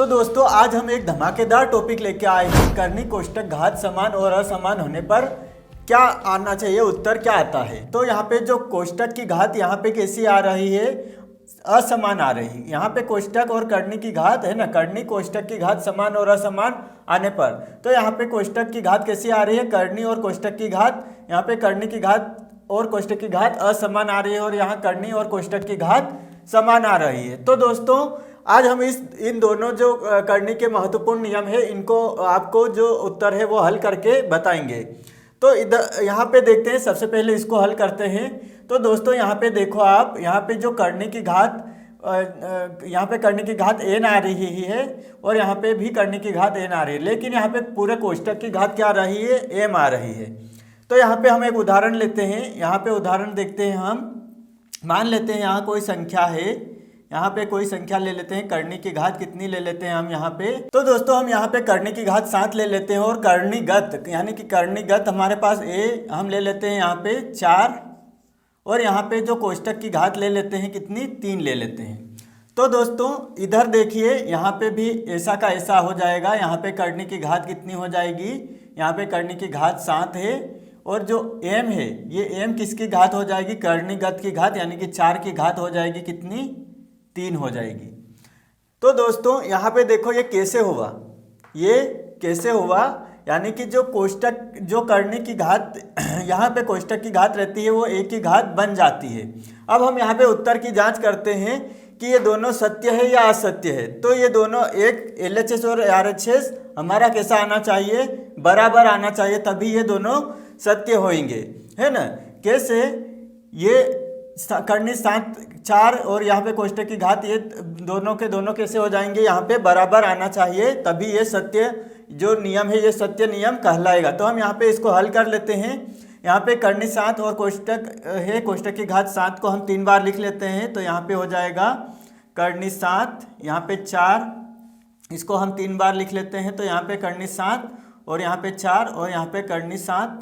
तो दोस्तों आज हम एक धमाकेदार टॉपिक लेके आए हैं। करनी कोष्टक घात समान और असमान होने पर क्या आना चाहिए, उत्तर क्या आता है। तो यहाँ पे जो कोष्टक की घात यहाँ पे कैसी आ रही है, असमान आ रही है। यहाँ पे कोष्टक और करनी की घात है ना, करनी कोष्टक की घात समान और असमान आने पर, तो यहाँ पे कोष्टक की घात कैसी आ रही है, करनी और कोष्टक की घात, यहाँ पे करनी की घात और कोष्टक की घात असमान आ रही है और यहाँ करनी और कोष्टक की घात समान आ रही है। तो दोस्तों आज हम इन दोनों जो करनी के महत्वपूर्ण नियम है, इनको आपको जो उत्तर है वो हल करके बताएंगे। तो इधर यहाँ पे देखते हैं, सबसे पहले इसको हल करते हैं। तो दोस्तों यहाँ पे देखो आप, यहाँ पे जो करनी की घात, यहाँ पे करनी की घात n आ रही है और यहाँ पे भी करनी की घात n आ रही है, लेकिन यहाँ पे पूरे कोष्टक की घात क्या आ रही है, m आ रही है। तो यहाँ पे हम एक उदाहरण लेते हैं, यहाँ पे उदाहरण देखते हैं। हम मान लेते हैं यहाँ कोई संख्या है, यहाँ पे कोई संख्या ले लेते हैं। करनी की घात कितनी ले लेते हैं हम यहाँ पे, तो दोस्तों हम यहाँ पे करनी की घात 7 ले लेते हैं और कर्णीगत यानी कि कर्णीगत हमारे पास a हम ले लेते हैं यहाँ पे 4 और यहाँ पे जो कोष्टक की घात ले लेते हैं कितनी, 3 ले लेते हैं। तो दोस्तों इधर देखिए, यहाँ पे भी ऐसा का ऐसा हो जाएगा। यहाँ पे करनी की घात कितनी हो जाएगी, यहाँ पे करनी की घात 7 है और जो m है ये m किसकी घात हो जाएगी, कर्णीगत की घात यानी कि 4 की घात हो जाएगी कितनी, 3 हो जाएगी। तो दोस्तों यहाँ पे देखो ये कैसे हुआ, ये कैसे हुआ, यानी कि जो कोष्टक जो करनी की घात यहाँ पे कोष्टक की घात रहती है वो एक की घात बन जाती है। अब हम यहाँ पे उत्तर की जांच करते हैं कि ये दोनों सत्य है या असत्य है। तो ये दोनों एक LHS और RHS हमारा कैसा आना चाहिए, बराबर आना चाहिए, तभी ये दोनों सत्य होंगे, है ना। कैसे, ये करनी 7 4 और यहाँ पे कोष्टक की घात, ये दोनों के दोनों कैसे हो जाएंगे, यहाँ पे बराबर आना चाहिए, तभी ये सत्य जो नियम है ये सत्य नियम कहलाएगा। तो हम यहाँ पे इसको हल कर लेते हैं। यहाँ पे करनी 7 और कोष्टक है, कोष्टक की घात 7 को हम 3 बार लिख लेते हैं। तो यहाँ पे हो जाएगा करनी 7, यहाँ पे 4, इसको हम 3 बार लिख लेते हैं। तो यहाँ पे करनी 7 और यहाँ पे 4 और यहाँ पे करनी 7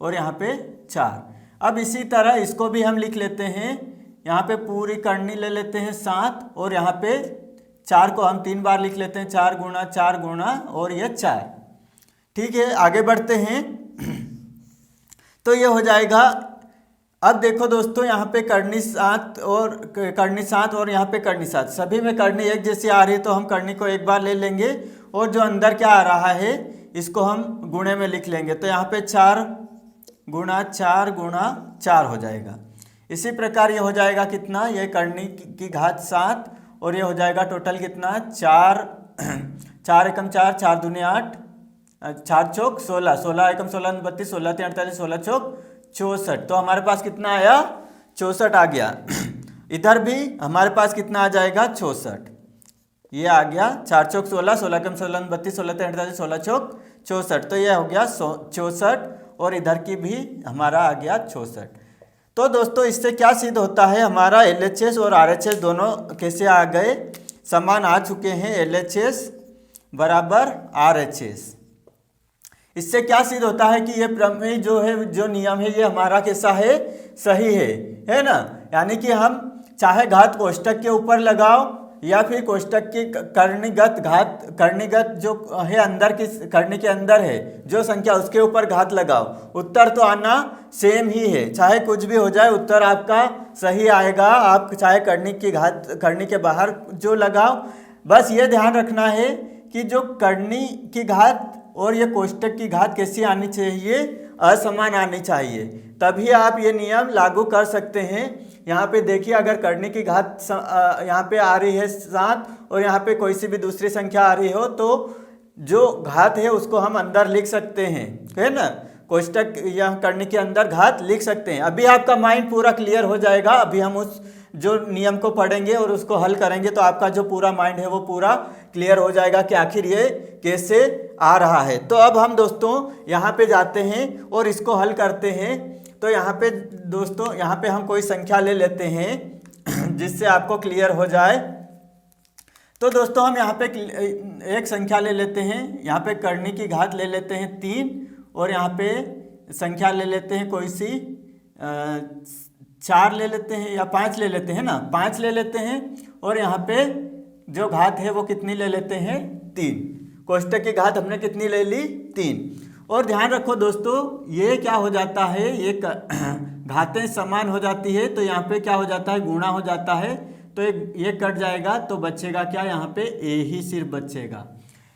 और यहाँ पे 4। अब इसी तरह इसको भी हम लिख लेते हैं। यहाँ पे पूरी करनी ले लेते हैं 7 और यहाँ पे 4 को हम 3 बार लिख लेते हैं, 4 गुणा 4 गुणा और ये 4। ठीक है, आगे बढ़ते हैं। तो ये हो जाएगा। अब देखो दोस्तों यहाँ पे करनी 7 और यहाँ पे करनी 7, सभी में करनी एक जैसी आ रही है, तो हम करनी को एक बार ले लेंगे और जो अंदर क्या आ रहा है इसको हम गुणे में लिख लेंगे। तो यहाँ पे 4 गुणा 4 हो जाएगा। इसी प्रकार ये हो जाएगा कितना, ये करनी की घात 7 और ये हो जाएगा टोटल कितना, 4 4 एकम 4, 4 दूनी 8, 4 चौक 16, 16 एकम 16 32, 16 3 48, 16 चौक 64। तो हमारे पास कितना आया, 64 आ गया। इधर भी हमारे पास कितना आ जाएगा, 64, ये आ गया। 4 चौक 16, 16 एकम 16 32, 16 3 48, 16 चौक 64। तो ये हो गया 64 और इधर की भी हमारा आ गया 64। तो दोस्तों इससे क्या सिद्ध होता है, हमारा LHS और RHS दोनों कैसे आ गए, समान आ चुके हैं, LHS बराबर RHS। इससे क्या सिद्ध होता है कि ये प्रमेय जो है, जो नियम है, ये हमारा कैसा है, सही है ना। यानी कि हम चाहे घात कोष्टक के ऊपर लगाओ या फिर कोष्टक की कर्णीगत घात, कर्णीगत जो है अंदर की, करनी के अंदर है जो संख्या, उसके ऊपर घात लगाओ, उत्तर तो आना सेम ही है। चाहे कुछ भी हो जाए उत्तर आपका सही आएगा। आप चाहे करनी की घात, करनी के बाहर जो लगाओ, बस ये ध्यान रखना है कि जो करनी की घात और ये कोष्टक की घात कैसी आनी चाहिए, असमान आनी चाहिए, तभी आप ये नियम लागू कर सकते हैं। यहाँ पे देखिए, अगर करनी की घात यहाँ पे आ रही है 7 और यहाँ पे कोई सी भी दूसरी संख्या आ रही हो, तो जो घात है उसको हम अंदर लिख सकते हैं, है ना। कोष्टक या करनी के अंदर घात लिख सकते हैं। अभी आपका माइंड पूरा क्लियर हो जाएगा। अभी हम उस जो नियम को पढ़ेंगे और उसको हल करेंगे, तो आपका जो पूरा माइंड है वो पूरा क्लियर हो जाएगा कि आखिर ये कैसे आ रहा है। तो अब हम दोस्तों यहाँ पे जाते हैं और इसको हल करते हैं। तो यहाँ पे दोस्तों, यहाँ पे हम कोई संख्या ले लेते हैं जिससे आपको क्लियर हो जाए। तो दोस्तों हम यहाँ पे एक संख्या ले लेते हैं। यहाँ पे करनी की घात ले लेते हैं 3 और यहाँ पे संख्या ले लेते हैं कोई सी 4 ले लेते हैं या 5 ले लेते हैं ना, 5 ले लेते हैं और यहाँ पे जो घात है वो कितनी ले लेते हैं 3। कोष्टक की घात हमने कितनी ले ली 3। और ध्यान रखो दोस्तों ये क्या हो जाता है, ये घातें समान हो जाती है तो यहाँ पे क्या हो जाता है गुणा हो जाता है, तो ये कट जाएगा तो बचेगा क्या यहाँ पे a ही सिर्फ बचेगा।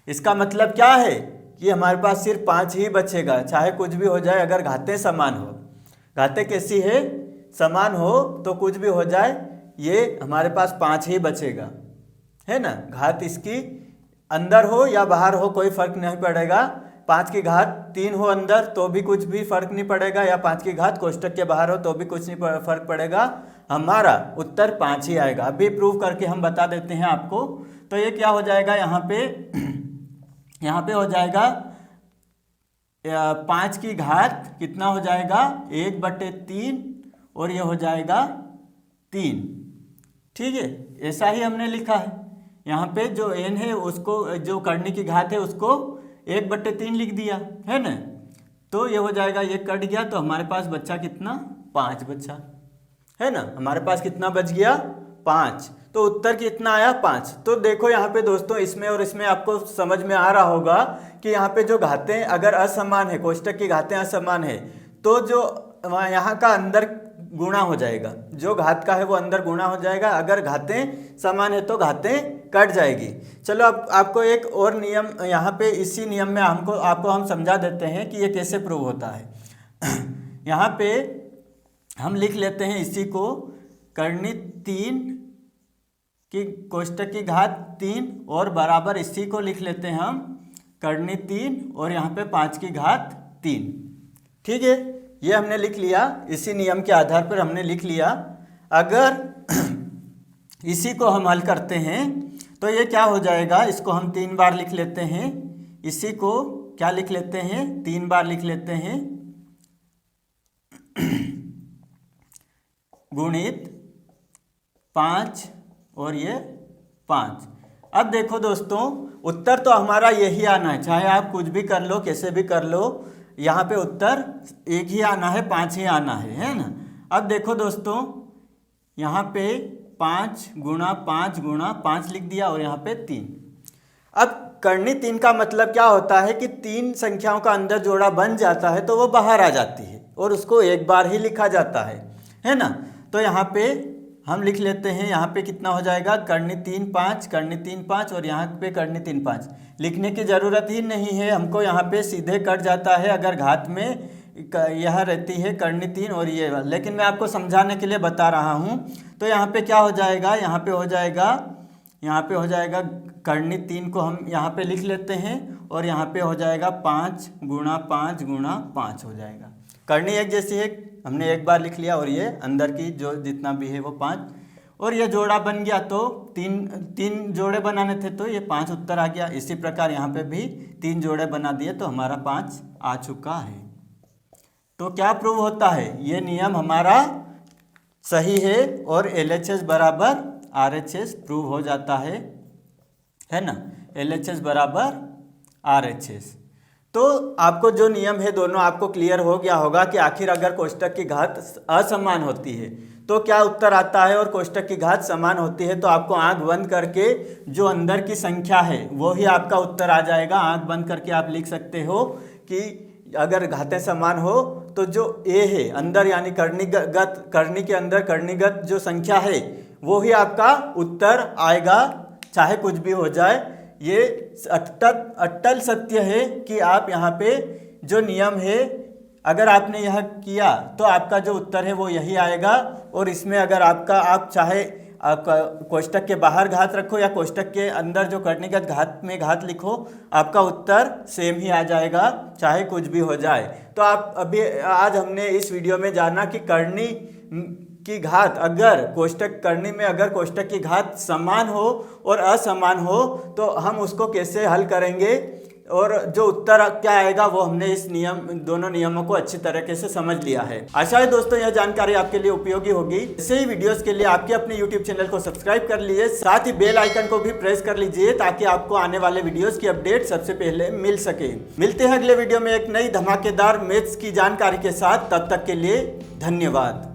इसका मतलब क्या है कि हमारे पास सिर्फ 5 ही बचेगा, चाहे कुछ भी हो जाए अगर घातें समान हो। घातें कैसी है समान हो तो कुछ भी हो जाए ये हमारे पास 5 ही बचेगा, है ना। घात इसकी अंदर हो या बाहर हो कोई फर्क नहीं पड़ेगा। 5 की घात 3 हो अंदर तो भी कुछ भी फर्क नहीं पड़ेगा, या 5 की घात कोष्टक के बाहर हो तो भी कुछ नहीं फर्क पड़ेगा, हमारा उत्तर 5 ही आएगा। अभी प्रूव करके हम बता देते हैं आपको। तो ये क्या हो जाएगा यहाँ पे हो जाएगा 5 की घात कितना हो जाएगा 1/3 और ये हो जाएगा 3। ठीक है, ऐसा ही हमने लिखा है। यहाँ पे जो n है उसको, जो करनी की घात है उसको 1/3 लिख दिया है ना, तो ये हो जाएगा, ये कट गया तो हमारे पास बच्चा कितना 5 बच्चा, है ना। हमारे पास कितना बच गया 5, तो उत्तर कितना आया 5। तो देखो यहाँ पे दोस्तों इसमें और इसमें आपको समझ में आ रहा होगा कि यहाँ पे जो घातें अगर असमान है, कोष्टक की घातें असमान है तो जो यहाँ का अंदर गुणा हो जाएगा, जो घात का है वो अंदर गुणा हो जाएगा। अगर घातें समान है तो घातें कट जाएगी। चलो अब आपको एक और नियम यहाँ पे, इसी नियम में आपको हम समझा देते हैं कि ये कैसे प्रूव होता है। यहाँ पे हम लिख लेते हैं इसी को, करनी 3 की कोष्टक की घात 3 और बराबर इसी को लिख लेते हैं हम करनी 3 और यहाँ पे 5 की घात 3। ठीक है, ये हमने लिख लिया, इसी नियम के आधार पर हमने लिख लिया। अगर इसी को हम हल करते हैं तो ये क्या हो जाएगा, इसको हम 3 बार लिख लेते हैं, इसी को क्या लिख लेते हैं 3 बार लिख लेते हैं, गुणित 5 और ये 5। अब देखो दोस्तों उत्तर तो हमारा यही आना है, चाहे आप कुछ भी कर लो कैसे भी कर लो, यहाँ पे उत्तर एक ही आना है, 5 ही आना है ना। अब देखो दोस्तों यहाँ पे 5 गुणा 5 लिख दिया और यहाँ पे 3। अब करनी 3 का मतलब क्या होता है कि 3 संख्याओं का अंदर जोड़ा बन जाता है तो वो बाहर आ जाती है और उसको एक बार ही लिखा जाता है ना। तो यहाँ पे हम लिख लेते हैं, यहाँ पे कितना हो जाएगा करनी 3 5 और यहाँ पे करनी 3 5। लिखने की ज़रूरत ही नहीं है हमको, यहाँ पे सीधे कट जाता है अगर घात में यह रहती है करनी 3 और ये, लेकिन मैं आपको समझाने के लिए बता रहा हूँ। तो यहाँ पे क्या हो जाएगा, यहाँ पे हो जाएगा करनी 3 को हम यहाँ पे लिख लेते हैं और यहाँ पे हो जाएगा 5 गुणा 5 हो जाएगा। करनी एक जैसी है, हमने एक बार लिख लिया और ये अंदर की जो जितना भी है वो 5 और ये जोड़ा बन गया तो 3 जोड़े बनाने थे तो ये 5 उत्तर आ गया। इसी प्रकार यहाँ पे भी 3 जोड़े बना दिए तो हमारा 5 आ चुका है। तो क्या प्रूव होता है, ये नियम हमारा सही है और LHS बराबर RHS प्रूव हो जाता है ना। LHS बराबर RHS। तो आपको जो नियम है दोनों आपको क्लियर हो गया होगा कि आखिर अगर कोष्टक की घात असमान होती है तो क्या उत्तर आता है और कोष्टक की घात समान होती है तो आपको आंख बंद करके जो अंदर की संख्या है वो ही आपका उत्तर आ जाएगा। आंख बंद करके आप लिख सकते हो कि अगर घातें समान हो तो जो A है अंदर यानी करनी के अंदर कर्णीगत जो संख्या है वो ही आपका उत्तर आएगा, चाहे कुछ भी हो जाए। ये अट्टल सत्य है कि आप यहाँ पे जो नियम है अगर आपने यह किया तो आपका जो उत्तर है वो यही आएगा। और इसमें अगर आप चाहे कोष्टक के बाहर घात रखो या कोष्टक के अंदर जो कर्णीगत घात में घात लिखो, आपका उत्तर सेम ही आ जाएगा, चाहे कुछ भी हो जाए। तो आप अभी आज हमने इस वीडियो में जाना कि करनी की घात अगर कोष्टक करनी में अगर कोष्टक की घात समान हो और असमान हो तो हम उसको कैसे हल करेंगे और जो उत्तर क्या आएगा वो हमने इस दोनों नियमों को अच्छी तरीके से समझ लिया है। आशा है दोस्तों यह जानकारी आपके लिए उपयोगी होगी। ऐसे ही वीडियोस के लिए आपके अपने YouTube चैनल को सब्सक्राइब कर लीजिए, साथ ही बेल आइकन को भी प्रेस कर लीजिए ताकि आपको आने वाले वीडियोस की अपडेट सबसे पहले मिल सके। मिलते हैं अगले वीडियो में एक नई धमाकेदार मैथ्स की जानकारी के साथ, तब तक के लिए धन्यवाद।